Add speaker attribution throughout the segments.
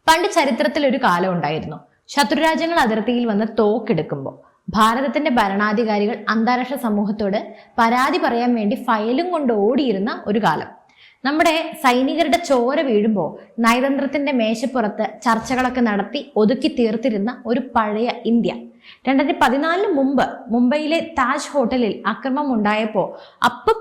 Speaker 1: പണ്ട് ചരിത്രത്തിൽ ഒരു കാലം ഉണ്ടായിരുന്നു. ശത്രുരാജ്യങ്ങൾ അതിർത്തിയിൽ വന്ന് തോക്കെടുക്കുമ്പോൾ ഭാരതത്തിന്റെ ഭരണാധികാരികൾ അന്താരാഷ്ട്ര സമൂഹത്തോട് പരാതി പറയാൻ വേണ്ടി ഫയലും കൊണ്ട് ഓടിയിരുന്ന ഒരു കാലം. നമ്മുടെ സൈനികരുടെ ചോര വീഴുമ്പോൾ നയതന്ത്രത്തിന്റെ മേശപ്പുറത്ത് ചർച്ചകളൊക്കെ നടത്തി ഒതുക്കി തീർത്തിരുന്ന ഒരു പഴയ ഇന്ത്യ. 2014 മുമ്പ് മുംബൈയിലെ താജ് ഹോട്ടലിൽ അക്രമം ഉണ്ടായപ്പോൾ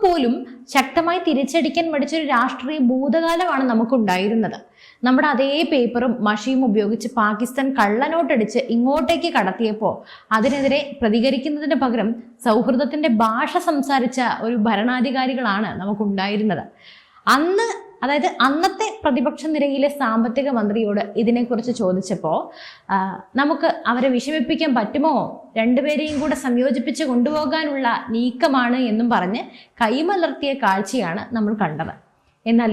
Speaker 1: പോലും ശക്തമായി തിരിച്ചടിക്കാൻ മടിച്ചൊരു രാഷ്ട്രീയ ഭൂതകാലമാണ് നമുക്കുണ്ടായിരുന്നത്. നമ്മുടെ അതേ പേപ്പറും മഷിയും ഉപയോഗിച്ച് പാകിസ്ഥാൻ കള്ളനോട്ടടിച്ച് ഇങ്ങോട്ടേക്ക് കടത്തിയപ്പോൾ അതിനെതിരെ പ്രതികരിക്കുന്നതിന് പകരം സൗഹൃദത്തിന്റെ ഭാഷ സംസാരിച്ച ഒരു ഭരണാധികാരികളാണ് നമുക്കുണ്ടായിരുന്നത്. അന്നത്തെ പ്രതിപക്ഷ നിരയിലെ സാമ്പത്തിക മന്ത്രിയോട് ഇതിനെക്കുറിച്ച് ചോദിച്ചപ്പോൾ നമുക്ക് അവരെ വിഷമിപ്പിക്കാൻ പറ്റുമോ, രണ്ടുപേരെയും കൂടെ സംയോജിപ്പിച്ച് കൊണ്ടുപോകാനുള്ള നീക്കമാണ് എന്നും പറഞ്ഞ് കൈമലർത്തിയ കാഴ്ചയാണ് നമ്മൾ കണ്ടത്. എന്നാൽ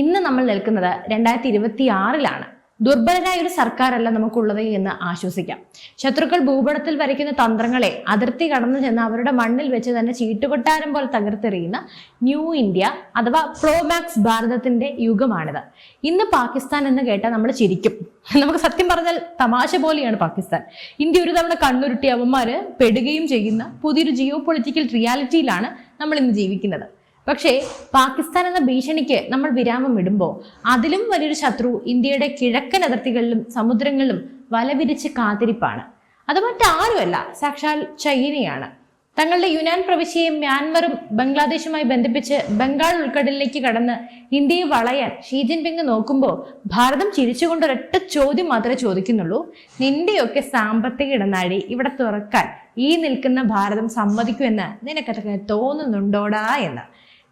Speaker 1: ഇന്ന് നമ്മൾ നിൽക്കുന്നത് 2026-ലാണ്. ദുർബലരായ ഒരു സർക്കാരല്ല നമുക്കുള്ളത് എന്ന് ആശ്വസിക്കാം. ശത്രുക്കൾ ഭൂപടത്തിൽ വരയ്ക്കുന്ന തന്ത്രങ്ങളെ അതിർത്തി കടന്നു ചെന്ന് അവരുടെ മണ്ണിൽ വെച്ച് തന്നെ ചീട്ടുകൊട്ടാരം പോലെ തകർത്തെറിയുന്ന ന്യൂ ഇന്ത്യ അഥവാ പ്രോമാക്സ് ഭാരതത്തിന്റെ യുഗമാണിത്. ഇന്ന് പാകിസ്ഥാൻ എന്ന് കേട്ടാൽ നമ്മൾ ചിരിക്കും. നമുക്ക് സത്യം പറഞ്ഞാൽ തമാശ പോലെയാണ് പാകിസ്ഥാൻ. ഇന്ത്യ ഒരു തവണ കണ്ണുരുട്ടി അവന്മാര് പെടുകയും ചെയ്യുന്ന പുതിയൊരു ജിയോ പൊളിറ്റിക്കൽ റിയാലിറ്റിയിലാണ് നമ്മൾ ഇന്ന് ജീവിക്കുന്നത്. പക്ഷേ പാകിസ്ഥാൻ എന്ന ഭീഷണിക്ക് നമ്മൾ വിരാമം ഇടുമ്പോൾ അതിലും വലിയൊരു ശത്രു ഇന്ത്യയുടെ കിഴക്കൻ അതിർത്തികളിലും സമുദ്രങ്ങളിലും വലവിരിച്ച് കാത്തിരിപ്പാണ്. അത് മറ്റാരുമല്ല, സാക്ഷാൽ ചൈനയാണ്. തങ്ങളുടെ യുനാൻ പ്രവിശ്യയെ മ്യാൻമറും ബംഗ്ലാദേശുമായി ബന്ധിപ്പിച്ച് ബംഗാൾ ഉൾക്കടലിലേക്ക് കടന്ന് ഇന്ത്യയെ വളയാൻ ഷീ ജിൻപിങ് നോക്കുമ്പോൾ ഭാരതം ചിരിച്ചുകൊണ്ട് ഒരൊറ്റ ചോദ്യം മാത്രമേ ചോദിക്കുന്നുള്ളൂ: നിന്റെയൊക്കെ സാമ്പത്തിക ഇടനാഴി ഇവിടെ തുറക്കാൻ ഈ നിൽക്കുന്ന ഭാരതം സമ്മതിക്കുമെന്ന് നിനക്കൊക്കെ തോന്നുന്നുണ്ടോടാ എന്ന്.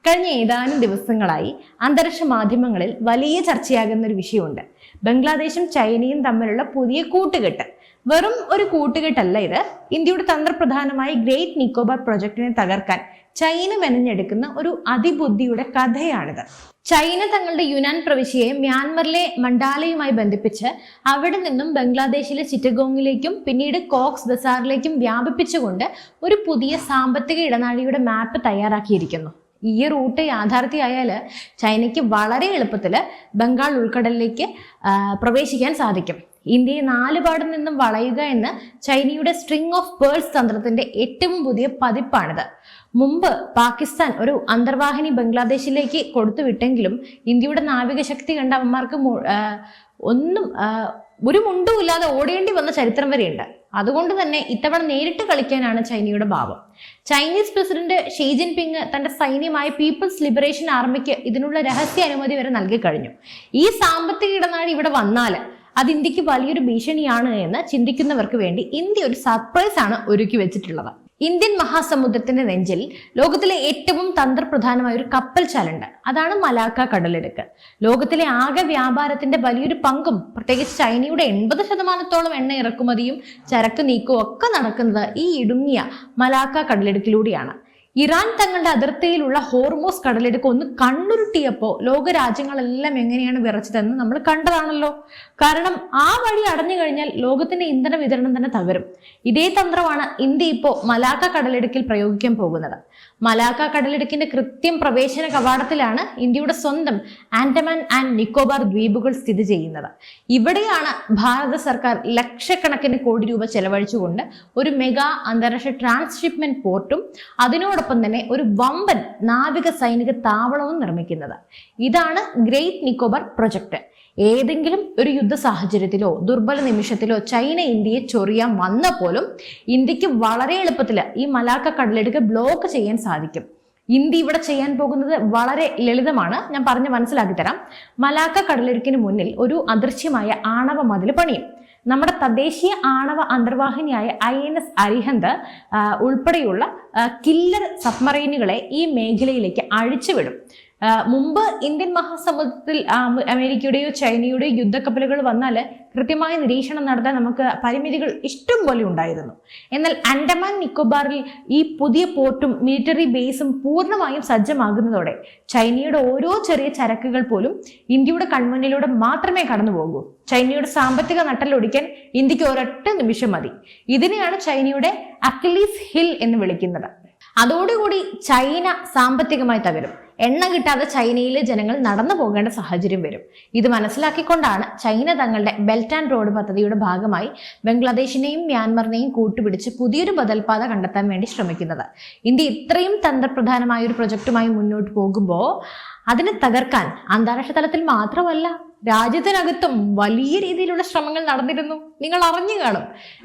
Speaker 1: കഴിഞ്ഞ ഏതാനും ദിവസങ്ങളായി അന്താരാഷ്ട്ര മാധ്യമങ്ങളിൽ വലിയ ചർച്ചയാകുന്ന ഒരു വിഷയമുണ്ട്. ബംഗ്ലാദേശും ചൈനയും തമ്മിലുള്ള പുതിയ കൂട്ടുകെട്ട്. വെറും ഒരു കൂട്ടുകെട്ടല്ല ഇത്. ഇന്ത്യയുടെ തന്ത്രപ്രധാനമായ ഗ്രേറ്റ് നിക്കോബാർ പ്രൊജക്ടിനെ തകർക്കാൻ ചൈന മെനഞ്ഞെടുക്കുന്ന ഒരു അതിബുദ്ധിയുടെ കഥയാണിത്. ചൈന തങ്ങളുടെ യുനാൻ പ്രവിശ്യയെ മ്യാൻമറിലെ മണ്ടാലയുമായി ബന്ധിപ്പിച്ച് അവിടെ നിന്നും ബംഗ്ലാദേശിലെ ചിറ്റഗോങ്ങിലേക്കും പിന്നീട് കോക്സ് ബസാറിലേക്കും വ്യാപിപ്പിച്ചുകൊണ്ട് ഒരു പുതിയ സാമ്പത്തിക ഇടനാഴിയുടെ മാപ്പ് തയ്യാറാക്കിയിരിക്കുന്നു. ഈ റൂട്ട് യാഥാർത്ഥ്യമായാൽ ചൈനയ്ക്ക് വളരെ എളുപ്പത്തിൽ ബംഗാൾ ഉൾക്കടലിലേക്ക് പ്രവേശിക്കാൻ സാധിക്കും. ഇന്ത്യയെ നാലുപാടിൽ നിന്നും വളയുക എന്ന ചൈനയുടെ സ്ട്രിംഗ് ഓഫ് പേൾസ് തന്ത്രത്തിന്റെ ഏറ്റവും പുതിയ പതിപ്പാണിത്. മുമ്പ് പാകിസ്ഥാൻ ഒരു അന്തർവാഹിനി ബംഗ്ലാദേശിലേക്ക് കൊടുത്തുവിട്ടെങ്കിലും ഇന്ത്യയുടെ നാവികശക്തി കണ്ട അവന്മാർക്ക് ഒരു മുണ്ടും ഇല്ലാതെ ഓടേണ്ടി വന്ന ചരിത്രം വരെയുണ്ട്. അതുകൊണ്ട് തന്നെ ഇത്തവണ നേരിട്ട് കളിക്കാനാണ് ചൈനയുടെ ഭാവം. ചൈനീസ് പ്രസിഡന്റ് ഷീ ജിൻപിങ് തന്റെ സൈന്യമായ പീപ്പിൾസ് ലിബറേഷൻ ആർമിക്ക് ഇതിനുള്ള രഹസ്യ അനുമതി വരെ നൽകി കഴിഞ്ഞു. ഈ സാമ്പത്തിക ഇടനാഴി ഇവിടെ വന്നാൽ അത് ഇന്ത്യക്ക് വലിയൊരു ഭീഷണിയാണ് എന്ന് ചിന്തിക്കുന്നവർക്ക് വേണ്ടി ഇന്ത്യ ഒരു സർപ്രൈസ് ആണ് ഒരുക്കി വെച്ചിട്ടുള്ളത്. ഇന്ത്യൻ മഹാസമുദ്രത്തിന്റെ നെഞ്ചിൽ ലോകത്തിലെ ഏറ്റവും തന്ത്രപ്രധാനമായ ഒരു കപ്പൽ ചാലുണ്ട്. അതാണ് മലാക്ക കടലിടുക്ക്. ലോകത്തിലെ ആകെ വ്യാപാരത്തിന്റെ വലിയൊരു പങ്കും പ്രത്യേകിച്ച് ചൈനയുടെ 80% എണ്ണ ഇറക്കുമതിയും ചരക്ക് നീക്കവും ഒക്കെ നടക്കുന്നത് ഈ ഇടുങ്ങിയ മലാക്ക കടലിടുക്കിലൂടെയാണ്. ഇറാൻ തങ്ങളുടെ അതിർത്തിയിലുള്ള ഹോർമോസ് കടലിടുക്ക് ഒന്ന് കണ്ണുരുട്ടിയപ്പോൾ ലോകരാജ്യങ്ങളെല്ലാം എങ്ങനെയാണ് വിറച്ചതെന്ന് നമ്മൾ കണ്ടതാണല്ലോ. കാരണം ആ വഴി അടഞ്ഞു കഴിഞ്ഞാൽ ലോകത്തിന്റെ ഇന്ധന വിതരണം തന്നെ തകരും. ഇതേ തന്ത്രമാണ് ഇന്ത്യ ഇപ്പോൾ മലാക്ക കടലിടുക്കിൽ പ്രയോഗിക്കാൻ പോകുന്നത്. മലാക്ക കടലിടുക്കിന്റെ കൃത്യം പ്രവേശന കവാടത്തിലാണ് ഇന്ത്യയുടെ സ്വന്തം ആൻഡമാൻ ആൻഡ് നിക്കോബാർ ദ്വീപുകൾ സ്ഥിതി ചെയ്യുന്നത്. ഇവിടെയാണ് ഭാരത സർക്കാർ ലക്ഷക്കണക്കിന് കോടി രൂപ ചെലവഴിച്ചുകൊണ്ട് ഒരു മെഗാ അന്താരാഷ്ട്ര ട്രാൻസ്ഷിപ്മെന്റ് പോർട്ടും അതിനോടൊപ്പം തന്നെ ഒരു വമ്പൻ നാവിക സൈനിക താവളവും നിർമ്മിക്കുന്നത്. ഇതാണ് ഗ്രേറ്റ് നിക്കോബാർ പ്രൊജക്ട്. ഏതെങ്കിലും ഒരു യുദ്ധ സാഹചര്യത്തിലോ ദുർബല നിമിഷത്തിലോ ചൈന ഇന്ത്യയെ ചൊറിയാൻ വന്ന പോലും ഇന്ത്യക്ക് വളരെ എളുപ്പത്തിൽ ഈ മലാക്ക കടലിടുക്ക് ബ്ലോക്ക് ചെയ്യാൻ സാധിക്കും. ഇന്ത്യ ഇവിടെ ചെയ്യാൻ പോകുന്നത് വളരെ ലളിതമാണ്. ഞാൻ പറഞ്ഞ് മനസ്സിലാക്കി തരാം. മലാക്ക കടലിടുക്കിന് മുന്നിൽ ഒരു അദൃശ്യമായ ആണവ മതിൽ പണിയും. നമ്മുടെ തദ്ദേശീയ ആണവ അന്തർവാഹിനിയായ INS അരിഹന്ത് ഉൾപ്പെടെയുള്ള കില്ലർ സബ്മറൈനുകളെ ഈ മേഖലയിലേക്ക് അഴിച്ചുവിടും. മുമ്പ് ഇന്ത്യൻ മഹാസമുദ്രത്തിൽ അമേരിക്കയുടെയോ ചൈനയുടെയോ യുദ്ധക്കപ്പലുകൾ വന്നാൽ കൃത്യമായ നിരീക്ഷണം നടത്താൻ നമുക്ക് പരിമിതികൾ ഇഷ്ടം പോലെ ഉണ്ടായിരുന്നു. എന്നാൽ ആൻഡമാൻ നിക്കോബാറിൽ ഈ പുതിയ പോർട്ടും മിലിറ്ററി ബേസും പൂർണ്ണമായും സജ്ജമാകുന്നതോടെ ചൈനയുടെ ഓരോ ചെറിയ ചരക്കുകൾ പോലും ഇന്ത്യയുടെ കൺമുന്നിലൂടെ മാത്രമേ കടന്നു പോകൂ. ചൈനയുടെ സാമ്പത്തിക നട്ടലൊടിക്കാൻ ഇന്ത്യക്ക് ഒരൊറ്റ നിമിഷം മതി. ഇതിനെയാണ് ചൈനയുടെ അക്കിലീസ് ഹിൽ എന്ന് വിളിക്കുന്നത്. അതോടുകൂടി ചൈന സാമ്പത്തികമായി തകരും. എണ്ണ കിട്ടാതെ ചൈനയിലെ ജനങ്ങൾ നടന്നു പോകേണ്ട സാഹചര്യം വരും. ഇത് മനസ്സിലാക്കിക്കൊണ്ടാണ് ചൈന തങ്ങളുടെ ബെൽറ്റ് ആൻഡ് റോഡ് പദ്ധതിയുടെ ഭാഗമായി ബംഗ്ലാദേശിനെയും മ്യാൻമറിനെയും കൂട്ടുപിടിച്ച് പുതിയൊരു ബദൽപാത കണ്ടെത്താൻ വേണ്ടി ശ്രമിക്കുന്നത്. ഇന്ത്യ ഇത്രയും തന്ത്രപ്രധാനമായ ഒരു പ്രൊജക്ടുമായി മുന്നോട്ട് പോകുമ്പോൾ അതിനെ തകർക്കാൻ അന്താരാഷ്ട്ര തലത്തിൽ മാത്രമല്ല രാജ്യത്തിനകത്തും വലിയ രീതിയിലുള്ള ശ്രമങ്ങൾ നടന്നിരുന്നു. നിങ്ങൾ അറിഞ്ഞു കാണും.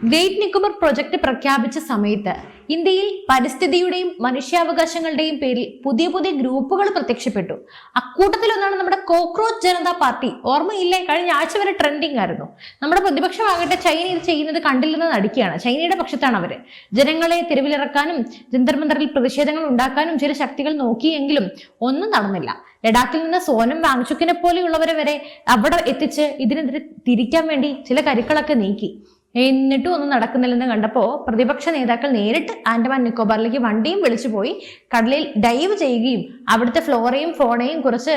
Speaker 1: ഗ്രേറ്റ് നിക്കോബാർ പ്രൊജക്ട് പ്രഖ്യാപിച്ച സമയത്ത് ഇന്ത്യയിൽ പരിസ്ഥിതിയുടെയും മനുഷ്യാവകാശങ്ങളുടെയും പേരിൽ പുതിയ പുതിയ ഗ്രൂപ്പുകൾ പ്രത്യക്ഷപ്പെട്ടു. അക്കൂട്ടത്തിലൊന്നാണ് നമ്മുടെ കോക്രോച്ച് ജനതാ പാർട്ടി. ഓർമ്മയില്ലേ? കഴിഞ്ഞ ആഴ്ച വരെ ട്രെൻഡിങ് ആയിരുന്നു. നമ്മുടെ പ്രതിപക്ഷമാകട്ടെ ചൈന ഇത് ചെയ്യുന്നത് കണ്ടില്ലെന്ന് നടിക്കുകയാണ്. ചൈനയുടെ പക്ഷത്താണ് അവര്. ജനങ്ങളെ തെരുവിലിറക്കാനും ജന്തർ മന്ദറിൽ പ്രതിഷേധങ്ങൾ ഉണ്ടാക്കാനും ചില ശക്തികൾ നോക്കിയെങ്കിലും ഒന്നും നടന്നില്ല. ലഡാക്കിൽ നിന്ന് സോനം വാങ്ചുക്കിനെ പോലെയുള്ളവരെ വരെ അവിടെ എത്തിച്ച് ഇതിനെതിരെ തിരിക്കാൻ വേണ്ടി ചില കരുക്കളൊക്കെ നീക്കി. എന്നിട്ടും ഒന്നും നടക്കുന്നില്ലെന്ന് കണ്ടപ്പോ പ്രതിപക്ഷ നേതാക്കൾ നേരിട്ട് ആൻഡമാൻ നിക്കോബാറിലേക്ക് വണ്ടിയും വിളിച്ചു പോയി കടലിൽ ഡൈവ് ചെയ്യുകയും അവിടുത്തെ ഫ്ലോറയും ഫോണയും കുറിച്ച്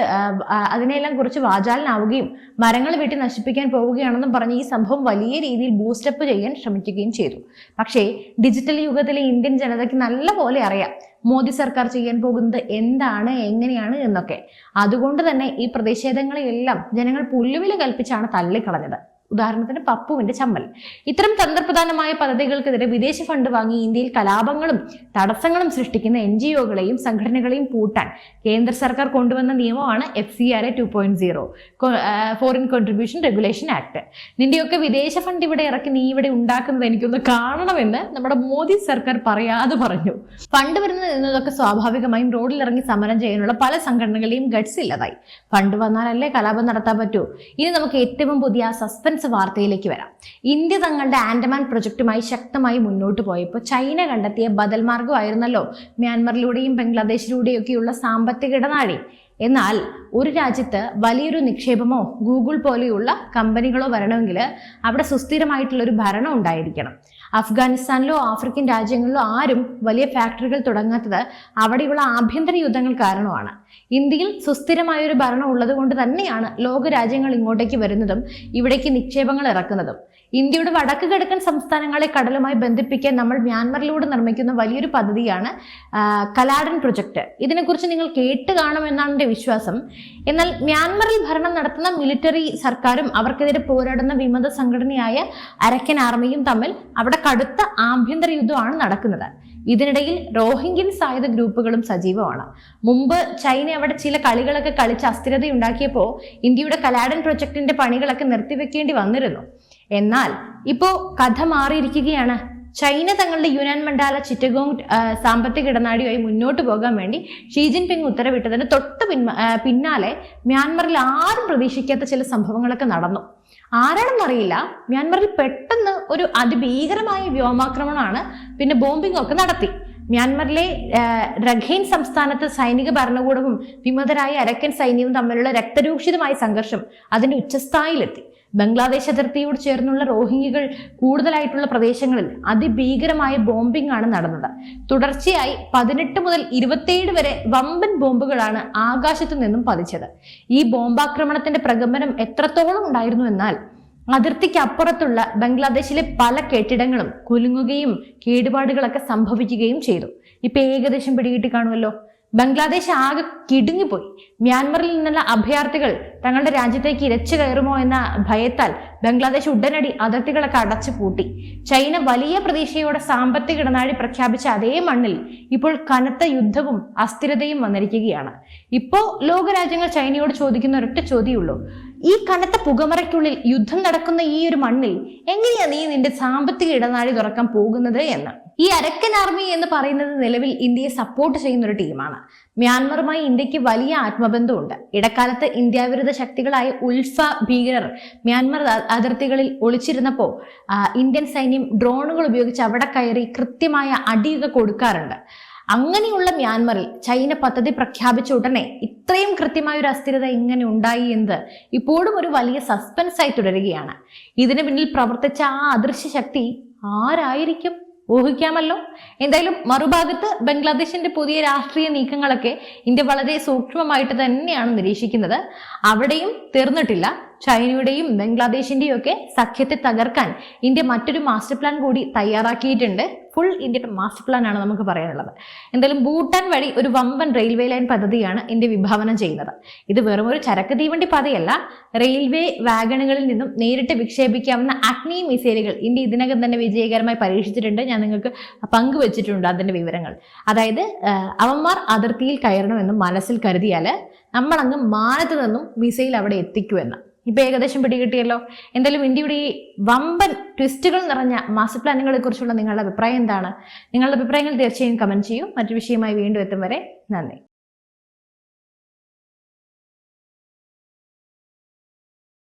Speaker 1: അതിനെല്ലാം കുറിച്ച് വാചാലനാവുകയും മരങ്ങൾ വെട്ടി നശിപ്പിക്കാൻ പോവുകയാണെന്നും പറഞ്ഞ് ഈ സംഭവം വലിയ രീതിയിൽ ബൂസ്റ്റപ്പ് ചെയ്യാൻ ശ്രമിക്കുകയും ചെയ്തു. പക്ഷേ ഡിജിറ്റൽ യുഗത്തിലെ ഇന്ത്യൻ ജനതയ്ക്ക് നല്ലപോലെ അറിയാം മോദി സർക്കാർ ചെയ്യാൻ പോകുന്നത് എന്താണ്, എങ്ങനെയാണ് എന്നൊക്കെ. അതുകൊണ്ട് തന്നെ ഈ പ്രതിഷേധങ്ങളെയെല്ലാം ജനങ്ങൾ പുല്ലുവില കൽപ്പിച്ചാണ് തള്ളിക്കളഞ്ഞത്. ഉദാഹരണത്തിന് പപ്പുവിന്റെ ചമ്മൽ. ഇത്തരം തന്ത്രപ്രധാനമായ പദ്ധതികൾക്കെതിരെ വിദേശ ഫണ്ട് വാങ്ങി ഇന്ത്യയിൽ കലാപങ്ങളും തടസ്സങ്ങളും സൃഷ്ടിക്കുന്ന NGO-കളെയും സംഘടനകളെയും പൂട്ടാൻ കേന്ദ്ര സർക്കാർ കൊണ്ടുവന്ന നിയമമാണ് FCRA 2.0 foreign contribution regulation act. നിന്റെയൊക്കെ വിദേശ ഫണ്ട് ഇവിടെ ഇറക്കി നീ ഇവിടെ ഉണ്ടാക്കുന്നത് എനിക്കൊന്ന് കാണണമെന്ന് നമ്മുടെ മോദി സർക്കാർ പറയാതെ പറഞ്ഞു. ഫണ്ട് വരുന്നതൊക്കെ സ്വാഭാവികമായും റോഡിലിറങ്ങി സമരം ചെയ്യാനുള്ള പല സംഘടനകളെയും ഗഡ്സ് ഇല്ലതായി. ഫണ്ട് വന്നാലല്ലേ കലാപം നടത്താൻ പറ്റൂ. ഇനി നമുക്ക് ഏറ്റവും പുതിയ സസ്പെൻസ് വാർത്തയിലേക്ക് വരാം. ഇന്ത്യ തങ്ങളുടെ ആൻഡമാൻ പ്രൊജക്ടുമായി ശക്തമായി മുന്നോട്ട് പോയപ്പോൾ ചൈന കണ്ടെത്തിയ ബദൽ മാർഗമായിരുന്നല്ലോ മ്യാൻമറിലൂടെയും ബംഗ്ലാദേശിലൂടെയൊക്കെയുള്ള സാമ്പത്തിക ഇടനാഴി. എന്നാൽ ഒരു രാജ്യത്ത് വലിയൊരു നിക്ഷേപമോ ഗൂഗിൾ പോലെയുള്ള കമ്പനികളോ വരണമെങ്കിൽ അവിടെ സുസ്ഥിരമായിട്ടുള്ള ഒരു ഭരണം ഉണ്ടായിരിക്കണം. അഫ്ഗാനിസ്ഥാനിലോ ആഫ്രിക്കൻ രാജ്യങ്ങളിലോ ആരും വലിയ ഫാക്ടറികൾ തുടങ്ങാത്തത് അവിടെയുള്ള ആഭ്യന്തര യുദ്ധങ്ങൾ കാരണമാണ്. ഇന്ത്യയിൽ സുസ്ഥിരമായ ഒരു ഭരണം ഉള്ളത് കൊണ്ട് തന്നെയാണ് ലോക രാജ്യങ്ങൾ ഇങ്ങോട്ടേക്ക് വരുന്നതും ഇവിടേക്ക് നിക്ഷേപങ്ങൾ ഇറക്കുന്നതും. ഇന്ത്യയുടെ വടക്ക് കിഴക്കൻ സംസ്ഥാനങ്ങളെ കടലുമായി ബന്ധിപ്പിക്കാൻ നമ്മൾ മ്യാൻമറിലൂടെ നിർമ്മിക്കുന്ന വലിയൊരു പദ്ധതിയാണ് കലാഡൻ പ്രൊജക്ട്. ഇതിനെക്കുറിച്ച് നിങ്ങൾ കേട്ട് കാണുമെന്നാണ് എൻ്റെ വിശ്വാസം. എന്നാൽ മ്യാൻമറിൽ ഭരണം നടത്തുന്ന മിലിറ്ററി സർക്കാരും അവർക്കെതിരെ പോരാടുന്ന വിമത സംഘടനയായ അരക്കൻ ആർമിയും തമ്മിൽ അവിടെ കടുത്ത ആഭ്യന്തര യുദ്ധമാണ് നടക്കുന്നത്. ഇതിനിടയിൽ റോഹിംഗ്യൻ സായുധ ഗ്രൂപ്പുകളും സജീവമാണ്. മുമ്പ് ചൈന അവിടെ ചില കളികളൊക്കെ കളിച്ച് അസ്ഥിരതയുണ്ടാക്കിയപ്പോൾ ഇന്ത്യയുടെ കലാഡൻ പ്രൊജക്ടിന്റെ പണികളൊക്കെ നിർത്തിവെക്കേണ്ടി വന്നിരുന്നു. എന്നാൽ ഇപ്പോ കഥ മാറിയിരിക്കുകയാണ്. ചൈന തങ്ങളുടെ യുനാൻ മണ്ഡാല ചിറ്റഗോങ് സാമ്പത്തിക ഇടനാഴിയായി മുന്നോട്ട് പോകാൻ വേണ്ടി ഷീ ജിൻപിങ് ഉത്തരവിട്ടതിന് തൊട്ട് പിന്നാലെ മ്യാൻമറിൽ ആരും പ്രതീക്ഷിക്കാത്ത ചില സംഭവങ്ങളൊക്കെ നടന്നു. ആരാണെന്നറിയില്ല, മ്യാൻമറിൽ പെട്ടെന്ന് ഒരു അതിഭീകരമായ വ്യോമാക്രമണമാണ്, പിന്നെ ബോംബിംഗ് ഒക്കെ നടത്തി. മ്യാൻമറിലെ രഖൈൻ സംസ്ഥാനത്ത് സൈനിക ഭരണകൂടവും വിമതരായ അരക്കൻ സൈന്യവും തമ്മിലുള്ള രക്തരൂക്ഷിതമായ സംഘർഷം അതിന്റെ ഉച്ചസ്ഥായിലെത്തി. ബംഗ്ലാദേശ് അതിർത്തിയോട് ചേർന്നുള്ള റോഹിംഗ്യകൾ കൂടുതലായിട്ടുള്ള പ്രദേശങ്ങളിൽ അതിഭീകരമായ ബോംബിംഗ് ആണ് നടന്നത്. തുടർച്ചയായി 18 മുതൽ 27 വരെ വമ്പൻ ബോംബുകളാണ് ആകാശത്തു നിന്നും പതിച്ചത്. ഈ ബോംബാക്രമണത്തിന്റെ പ്രകമ്പനം എത്രത്തോളം ഉണ്ടായിരുന്നു എന്നാൽ അതിർത്തിക്ക് അപ്പുറത്തുള്ള ബംഗ്ലാദേശിലെ പല കെട്ടിടങ്ങളും കുലുങ്ങുകയും കേടുപാടുകളൊക്കെ സംഭവിക്കുകയും ചെയ്തു. ഇപ്പൊ ഏകദേശം പിടികിട്ടി കാണുമല്ലോ. ബംഗ്ലാദേശ് ആകെ കിടുങ്ങിപ്പോയി. മ്യാൻമറിൽ നിന്നുള്ള അഭയാർത്ഥികൾ തങ്ങളുടെ രാജ്യത്തേക്ക് ഇരച്ചു കയറുമോ എന്ന ഭയത്താൽ ബംഗ്ലാദേശ് ഉടനടി അതിർത്തികളൊക്കെ അടച്ചു പൂട്ടി. ചൈന വലിയ പ്രതീക്ഷയോടെ സാമ്പത്തിക ഇടനാഴി പ്രഖ്യാപിച്ച അതേ മണ്ണിൽ ഇപ്പോൾ കനത്ത യുദ്ധവും അസ്ഥിരതയും വന്നിരിക്കുകയാണ്. ഇപ്പോ ലോകരാജ്യങ്ങൾ ചൈനയോട് ചോദിക്കുന്ന ഒരൊറ്റ ചോദ്യമുള്ളൂ, ഈ കനത്ത പുകമറയ്ക്കുള്ളിൽ യുദ്ധം നടക്കുന്ന ഈ ഒരു മണ്ണിൽ എങ്ങനെയാ നീ നിന്റെ സാമ്പത്തിക ഇടനാഴി തുറക്കാൻ പോകുന്നത് എന്ന്. ഈ അരക്കൻ ആർമി എന്ന് പറയുന്നത് നിലവിൽ ഇന്ത്യയെ സപ്പോർട്ട് ചെയ്യുന്ന ഒരു ടീമാണ്. മ്യാൻമറുമായി ഇന്ത്യക്ക് വലിയ ആത്മബന്ധമുണ്ട്. ഇടക്കാലത്ത് ഇന്ത്യാവിരുദ്ധ ശക്തികളായ ഉൾഫ ഭീകരർ മ്യാൻമർ അതിർത്തികളിൽ ഒളിച്ചിരുന്നപ്പോൾ ഇന്ത്യൻ സൈന്യം ഡ്രോണുകൾ ഉപയോഗിച്ച് അവിടെ കയറി കൃത്യമായ അടിയൊക്കെ കൊടുക്കാറുണ്ട്. അങ്ങനെയുള്ള മ്യാൻമറിൽ ചൈന പദ്ധതി പ്രഖ്യാപിച്ച ഉടനെ ഇത്രയും കൃത്യമായ ഒരു അസ്ഥിരത എങ്ങനെ ഉണ്ടായി എന്ന് ഇപ്പോഴും ഒരു വലിയ സസ്പെൻസ് ആയി തുടരുകയാണ്. ഇതിന് പിന്നിൽ പ്രവർത്തിച്ച ആ അദൃശ്യ ശക്തി ആരായിരിക്കും? ഊഹിക്കാമല്ലോ. എന്തായാലും മറുഭാഗത്ത് ബംഗ്ലാദേശിന്റെ പുതിയ രാഷ്ട്രീയ നീക്കങ്ങളൊക്കെ ഇന്ത്യ വളരെ സൂക്ഷ്മമായിട്ട് തന്നെയാണ് നിരീക്ഷിക്കുന്നത്. അവിടെയും തീർന്നിട്ടില്ല. ചൈനയുടെയും ബംഗ്ലാദേശിന്റെയും ഒക്കെ സഖ്യത്തെ തകർക്കാൻ ഇന്ത്യ മറ്റൊരു മാസ്റ്റർ പ്ലാൻ കൂടി തയ്യാറാക്കിയിട്ടുണ്ട്. ഫുൾ ഇന്ത്യയുടെ മാസ്റ്റർ പ്ലാൻ ആണ് നമുക്ക് പറയാനുള്ളത്. എന്തായാലും ഭൂട്ടാൻ വഴി ഒരു വമ്പൻ റെയിൽവേ ലൈൻ പദ്ധതിയാണ് ഇന്ത്യ വിഭാവനം ചെയ്യുന്നത്. ഇത് വെറും ഒരു ചരക്ക് തീവണ്ടി പാതയല്ല, റെയിൽവേ വാഗണുകളിൽ നിന്നും നേരിട്ട് വിക്ഷേപിക്കാവുന്ന അഗ്നി മിസൈലുകൾ ഇന്ത്യ ഇതിനകം തന്നെ വിജയകരമായി പരീക്ഷിച്ചിട്ടുണ്ട്. ഞാൻ നിങ്ങൾക്ക് പങ്കുവച്ചിട്ടുണ്ട് അതിന്റെ വിവരങ്ങൾ. അതായത് അവന്മാർ അതിർത്തിയിൽ കയറണമെന്നും മനസ്സിൽ കരുതിയാൽ നമ്മളങ്ങ് മാനത്ത് നിന്നും മിസൈൽ അവിടെ എത്തിക്കുമെന്ന്. ഇപ്പൊ ഏകദേശം പിടികിട്ടിയല്ലോ. എന്തായാലും ഇന്ത്യയുടെ ഈ വമ്പൻ ട്വിസ്റ്റുകൾ നിറഞ്ഞ മാസ്റ്റർ പ്ലാനുകളെ കുറിച്ചുള്ള നിങ്ങളുടെ അഭിപ്രായം എന്താണ്? നിങ്ങളുടെ അഭിപ്രായങ്ങൾ തീർച്ചയായും കമന്റ് ചെയ്യൂ. മറ്റു വിഷയമായി വീണ്ടും എത്തും വരെ നന്ദി.